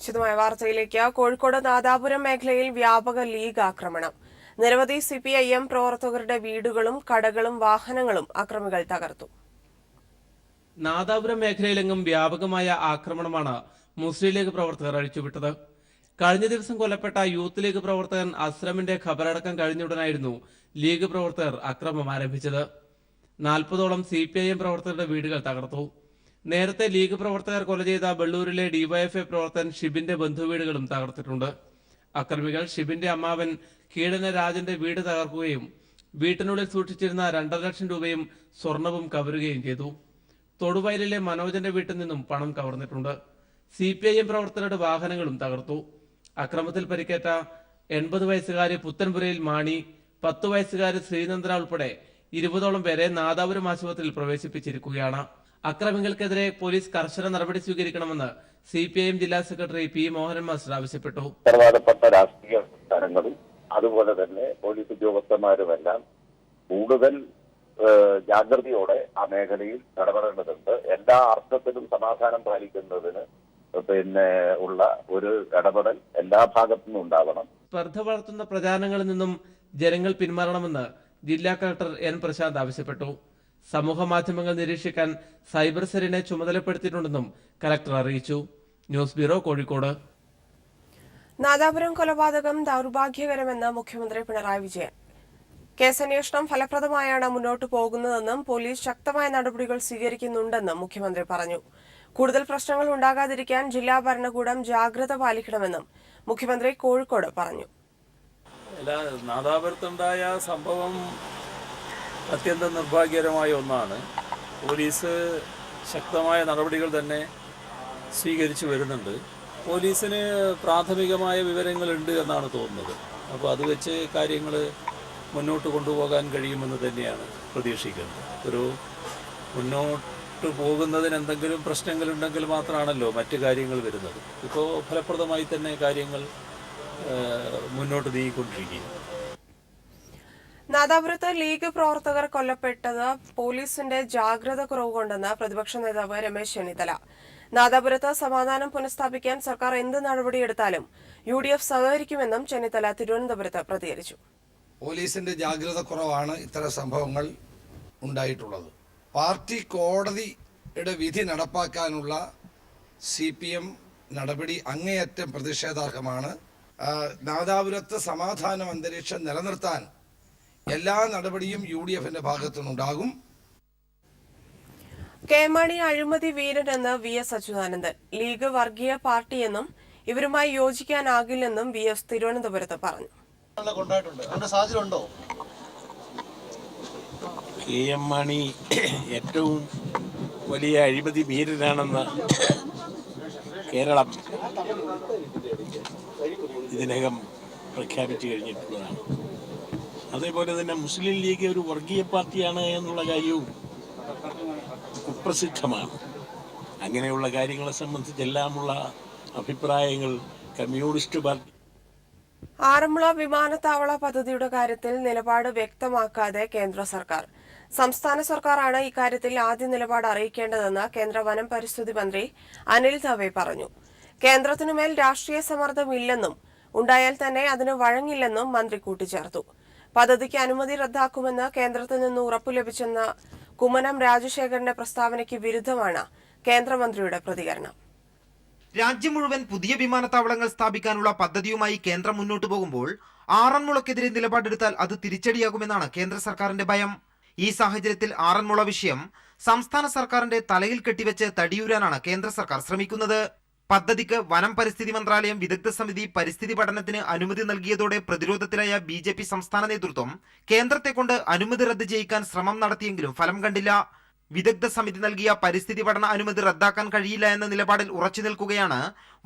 വിശദമായ വാർത്തയിലേക്ക്. കോഴിക്കോട് നാദാപുരം മേഖലയിൽ വ്യാപക ലീഗ് ആക്രമണം. നിരവധി CPIM പ്രവർത്തകരുടെ വീടുകളും കടകളും വാഹനങ്ങളും അക്രമികൾ തകർത്തു. നാദാപുരം മേഖലയിലെങ്ങും വ്യാപകമായ ആക്രമണമാണ് മുസ്ലിം ലീഗ് പ്രവർത്തകർ അഴിച്ചുവിട്ടത്. കഴിഞ്ഞ ദിവസം കൊല്ലപ്പെട്ട യൂത്ത് ലീഗ് പ്രവർത്തകൻ അസ്രമിന്റെ ഖബറടക്കം കഴിഞ്ഞുടനായിരുന്നു ലീഗ് പ്രവർത്തകർ അക്രമം ആരംഭിച്ചത്. 40ഓളം CPIM പ്രവർത്തകരുടെ വീടുകൾ തകർത്തു. നേരത്തെ ലീഗ് പ്രവർത്തകർ കൊല ചെയ്ത വെള്ളൂരിലെ DYFI പ്രവർത്തകൻ ഷിബിന്റെ ബന്ധുവീടുകളും തകർത്തിട്ടുണ്ട്. അക്രമികൾ ഷിബിന്റെ അമ്മാവൻ കീഴന രാജന്റെ വീട് തകർക്കുകയും വീട്ടിനുള്ളിൽ സൂക്ഷിച്ചിരുന്ന 2.5 ലക്ഷം രൂപയും സ്വർണവും കവരുകയും ചെയ്തു. തൊടുവയലിലെ മനോജന്റെ വീട്ടിൽ നിന്നും പണം കവർന്നിട്ടുണ്ട്. CPIM പ്രവർത്തകരുടെ വാഹനങ്ങളും തകർത്തു. അക്രമത്തിൽ പരിക്കേറ്റ 80 വയസ്സുകാരി പുത്തൻപുരയിൽ മാണി, 10 വയസ്സുകാരി ശ്രീനന്ദന ഉൾപ്പെടെ 20ഓളം പേരെ നാദാപുരം ആശുപത്രിയിൽ പ്രവേശിപ്പിച്ചിരിക്കുകയാണ്. അക്രമികൾക്കെതിരെ പോലീസ് കർശന നടപടി സ്വീകരിക്കണമെന്ന് CPIM ജില്ലാ സെക്രട്ടറി P. മോഹനൻ മാസ്റ്റർ ആവശ്യപ്പെട്ടു. ഉത്തരവാദപ്പെട്ട രാഷ്ട്രീയ സ്ഥാനങ്ങളും അതുപോലെ തന്നെ പോലീസ് ഉദ്യോഗസ്ഥന്മാരുമെല്ലാം കൂടുതൽ ജാഗ്രതയോടെ ആ മേഖലയിൽ ഇടപെടേണ്ടതുണ്ട്. എല്ലാ അർത്ഥത്തിലും സമാധാനം പാലിക്കുന്നതിന് ഉള്ള ഒരു ഇടപെടൽ എല്ലാ ഭാഗത്തു നിന്നും ഉണ്ടാവണം. സ്പർദ്ധ വളർത്തുന്ന പ്രചാരണങ്ങളിൽ നിന്നും ജനങ്ങൾ പിന്മാറണമെന്ന് ജില്ലാ കളക്ടർ N. പ്രശാന്ത് ആവശ്യപ്പെട്ടു. സമൂഹ മാധ്യമങ്ങൾ നിരീക്ഷിക്കാൻ സൈബർ സെല്ലിനെ ചുമതലപ്പെടുത്തിയിട്ടുണ്ടെന്നും കലക്ടർ അറിയിച്ചു. News bureau, Kozhikode. നാദാപുരം കൊലപാതകം ദൗർഭാഗ്യകരമെന്ന് മുഖ്യമന്ത്രി പിണറായി വിജയൻ. കേസന്വേഷണം ഫലപ്രദമായാണ് മുന്നോട്ടു പോകുന്നതെന്നും പോലീസ് ശക്തമായ നടപടികൾ സ്വീകരിക്കുന്നുണ്ടെന്നും മുഖ്യമന്ത്രി പറഞ്ഞു. കൂടുതൽ പ്രശ്നങ്ങൾ ഉണ്ടാകാതിരിക്കാൻ ജില്ലാ ഭരണകൂടം ജാഗ്രത പാലിക്കണമെന്നും മുഖ്യമന്ത്രി കോഴിക്കോട് പറഞ്ഞു. നാദാപുരത്തുണ്ടായ സംഭവം അത്യന്തം നിർഭാഗ്യകരമായ ഒന്നാണ്. പോലീസ് ശക്തമായ നടപടികൾ തന്നെ സ്വീകരിച്ചു വരുന്നുണ്ട്. പോലീസിന് പ്രാഥമികമായ വിവരങ്ങളുണ്ട് എന്നാണ് തോന്നുന്നത്. അപ്പോൾ അത് വെച്ച് കാര്യങ്ങൾ മുന്നോട്ട് കൊണ്ടുപോകാൻ കഴിയുമെന്ന് തന്നെയാണ് പ്രതീക്ഷിക്കുന്നത്. ഒരു മുന്നോട്ട് പോകുന്നതിന് എന്തെങ്കിലും പ്രശ്നങ്ങളുണ്ടെങ്കിൽ മാത്രമാണല്ലോ മറ്റു കാര്യങ്ങൾ വരുന്നത്. ഇപ്പോൾ ഫലപ്രദമായി തന്നെ കാര്യങ്ങൾ മുന്നോട്ട് നീങ്ങിക്കൊണ്ടിരിക്കുക. നാദാപുരത്ത് ലീഗ് പ്രവർത്തകർ കൊല്ലപ്പെട്ടത് പോലീസിന്റെ ജാഗ്രത കുറവ് കൊണ്ടെന്ന് പ്രതിപക്ഷ നേതാവ് രമേശ് ചെന്നിത്തല. നാദാപുരത്ത് സമാധാനം പുനഃസ്ഥാപിക്കാൻ സർക്കാർ എന്ത് നടപടിയെടുത്താലും UDF സഹകരിക്കുമെന്നും ചെന്നിത്തല തിരുവനന്തപുരത്ത് പ്രതികരിച്ചു. പോലീസിന്റെ ജാഗ്രത കുറവാണ് ഇത്തരം സംഭവങ്ങൾ ഉണ്ടായിട്ടുള്ളത്. പാർട്ടി കോടതിയുടെ വിധി നടപ്പാക്കാനുള്ള CPM നടപടി അങ്ങേയറ്റം പ്രതിഷേധാർഹമാണ്. നാദാപുരത്ത് സമാധാന അന്തരീക്ഷം നിലനിർത്താൻ എല്ലാ നടപടിയും UDFന്റെ ഭാഗത്തുനിന്നുണ്ടാകും. മാണി അഴിമതി വീരനെന്ന് VS അച്യുതാനന്ദൻ. ലീഗ് വർഗീയ പാർട്ടിയെന്നും ഇവരുമായി യോജിക്കാനാകില്ലെന്നും VS തിരുവനന്തപുരത്ത് പറഞ്ഞു. മാണി ഏറ്റവും വലിയ അഴിമതി വീരനാണെന്ന് കേരളം ഇതിനകം പ്രഖ്യാപിച്ചു കഴിഞ്ഞിട്ടുള്ളതാണ്. അതേപോലെ തന്നെ മുസ്ലിം ലീഗ് ഒരു വർഗീയ പാർട്ടിയാണ് എന്നുള്ള കാര്യവും കുപ്രസിദ്ധമാണ്. അങ്ങനെയുള്ള കാര്യങ്ങളെ സംബന്ധിച്ചെല്ലാമുള്ള അഭിപ്രായങ്ങൾ കമ്മ്യൂണിസ്റ്റ് പാർട്ടി. ആറന്മുള വിമാനത്താവള പദ്ധതിയുടെ കാര്യത്തിൽ നിലപാട് വ്യക്തമാക്കാതെ കേന്ദ്ര സർക്കാർ. സംസ്ഥാന സർക്കാരാണ് ഇക്കാര്യത്തിൽ ആദ്യ നിലപാട് അറിയിക്കേണ്ടതെന്ന് കേന്ദ്ര വനം പരിസ്ഥിതി മന്ത്രി അനിൽ ദവെ പറഞ്ഞു. കേന്ദ്രത്തിനുമേൽ രാഷ്ട്രീയ സമ്മർദ്ദമില്ലെന്നും ഉണ്ടായാൽ തന്നെ അതിന് വഴങ്ങില്ലെന്നും മന്ത്രി കൂട്ടിച്ചേർത്തു. പദ്ധതിക്ക് അനുമതി റദ്ദാക്കുമെന്ന് കേന്ദ്രത്തിൽ നിന്ന് ഉറപ്പു ലഭിച്ചെന്ന കുമ്മനം രാജശേഖരന്റെ പ്രസ്താവനയ്ക്ക് വിരുദ്ധമാണ് കേന്ദ്രമന്ത്രിയുടെ പ്രതികരണം. രാജ്യം മുഴുവൻ പുതിയ വിമാനത്താവളങ്ങൾ സ്ഥാപിക്കാനുള്ള പദ്ധതിയുമായി കേന്ദ്രം മുന്നോട്ടു പോകുമ്പോൾ ആറന്മുളക്കെതിരെ നിലപാടെടുത്താൽ അത് തിരിച്ചടിയാകുമെന്നാണ് കേന്ദ്ര സർക്കാരിന്റെ ഭയം. ഈ സാഹചര്യത്തിൽ ആറന്മുള വിഷയം സംസ്ഥാന സർക്കാരിന്റെ തലയിൽ കെട്ടിവെച്ച് തടിയൂരാനാണ് കേന്ദ്ര സർക്കാർ ശ്രമിക്കുന്നത്. പദ്ധതിക്ക് വനം പരിസ്ഥിതി മന്ത്രാലയം വിദഗ്ധ സമിതി പരിസ്ഥിതി പഠനത്തിന് അനുമതി നൽകിയതോടെ പ്രതിരോധത്തിലായ BJP സംസ്ഥാന നേതൃത്വം കേന്ദ്രത്തെ കൊണ്ട് അനുമതി റദ്ദ് ചെയ്യിക്കാൻ ശ്രമം നടത്തിയെങ്കിലും ഫലം കണ്ടില്ല. വിദഗ്ധ സമിതി നൽകിയ പരിസ്ഥിതി പഠന അനുമതി റദ്ദാക്കാൻ കഴിയില്ല എന്ന നിലപാടിൽ ഉറച്ചു നിൽക്കുകയാണ്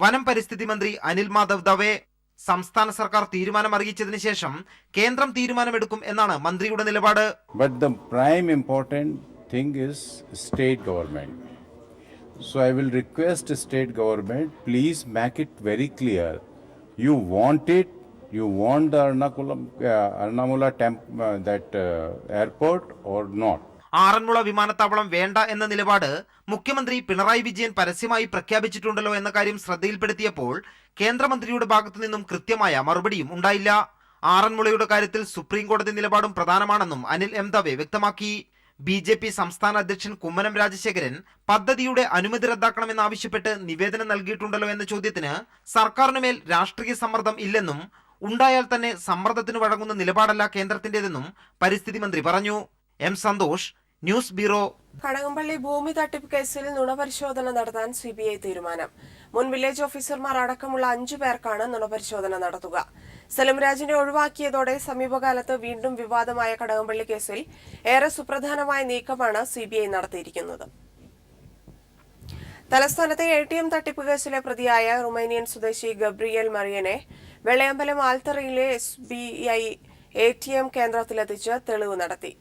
വനം പരിസ്ഥിതി മന്ത്രി അനിൽ മാധവ് ദവെ. സംസ്ഥാന സർക്കാർ തീരുമാനം അറിയിച്ചതിന് ശേഷം കേന്ദ്രം തീരുമാനമെടുക്കും എന്നാണ് മന്ത്രിയുടെ നിലപാട്. But the prime important thing is state government. So I will request the state government, please make it very clear. You want it, you want the Ernakulam, Ernamulla airport or not. Aranmula വിമാനത്താവളം വേണ്ട എന്ന നിലപാട് മുഖ്യമന്ത്രി പിണറായി വിജയൻ പരസ്യമായി പ്രഖ്യാപിച്ചിട്ടുണ്ടല്ലോ എന്ന കാര്യം ശ്രദ്ധയിൽപ്പെടുത്തിയപ്പോൾ കേന്ദ്രമന്ത്രിയുടെ ഭാഗത്തു നിന്നും കൃത്യമായ മറുപടിയും ഉണ്ടായില്ല. ആറന്മുളയുടെ കാര്യത്തിൽ സുപ്രീം കോടതി നിലപാടും പ്രധാനമാണെന്നും അനിൽ എം ദവെ വ്യക്തമാക്കി. BJP സംസ്ഥാന അധ്യക്ഷൻ കുമ്മനം രാജശേഖരൻ പദ്ധതിയുടെ അനുമതി റദ്ദാക്കണമെന്നാവശ്യപ്പെട്ട് നിവേദനം നൽകിയിട്ടുണ്ടല്ലോ എന്ന ചോദ്യത്തിന് സർക്കാരിനുമേൽ രാഷ്ട്രീയ സമ്മർദ്ദം ഇല്ലെന്നും ഉണ്ടായാൽ തന്നെ സമ്മർദ്ദത്തിന് വഴങ്ങുന്ന നിലപാടല്ല കേന്ദ്രത്തിന്റേതെന്നും പരിസ്ഥിതി മന്ത്രി പറഞ്ഞു. M. Santhosh, news bureau. Kadakampally ഭൂമി തട്ടിപ്പ് കേസിൽ നുണപരിശോധന നടത്താൻ CBI തീരുമാനം. മുൻ വില്ലേജ് ഓഫീസർമാർ അടക്കമുള്ള 5 പേർക്കാണ് നുണപരിശോധന നടത്തുക. സലിംരാജിനെ ഒഴിവാക്കിയതോടെ സമീപകാലത്ത് വീണ്ടും വിവാദമായ കടകംപള്ളി കേസിൽ ഏറെ സുപ്രധാനമായ നീക്കമാണ് CBI നടത്തിയിരിക്കുന്നത്. തലസ്ഥാനത്തെ ATM തട്ടിപ്പ് കേസിലെ പ്രതിയായ റുമേനിയൻ സ്വദേശി ഗബ്രിയേൽ മറിയനെ വെള്ളയമ്പലം ആൽത്തറയിലെ SBI ATM കേന്ദ്രത്തിലെത്തിച്ച് തെളിവ് നടത്തി.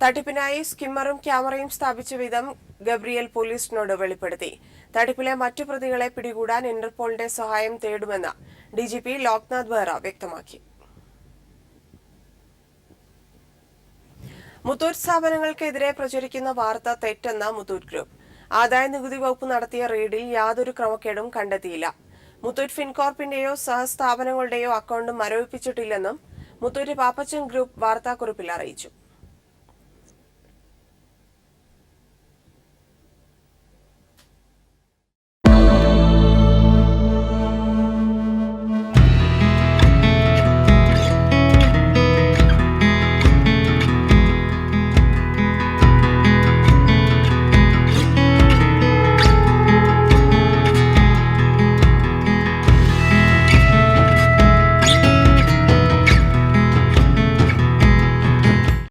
തട്ടിപ്പിനായി സ്കിമ്മറും ക്യാമറയും സ്ഥാപിച്ച വിധം ഗബ്രിയേൽ പോലീസിനോട് വെളിപ്പെടുത്തി. തട്ടിപ്പിലെ മറ്റു പ്രതികളെ പിടികൂടാൻ ഇന്റർപോളിന്റെ സഹായം തേടുമെന്ന് DGP ലോക്നാഥ് ബെഹ്റ വ്യക്തമാക്കി. മുത്തൂറ്റ് സ്ഥാപനങ്ങൾക്കെതിരെ പ്രചരിക്കുന്ന വാർത്ത തെറ്റെന്ന മുത്തൂറ്റ് ഗ്രൂപ്പ്. ആദായ നികുതി വകുപ്പ് നടത്തിയ റെയ്ഡിൽ യാതൊരു ക്രമക്കേടും കണ്ടെത്തിയില്ല. മുത്തൂറ്റ് ഫിൻകോർപ്പിന്റെയോ സഹസ്ഥാപനങ്ങളുടെയോ അക്കൗണ്ട് മരവിപ്പിച്ചിട്ടില്ലെന്നും മുത്തൂറ്റ് പാപ്പച്ചൻ ഗ്രൂപ്പ് വാർത്താക്കുറിപ്പിൽ അറിയിച്ചു.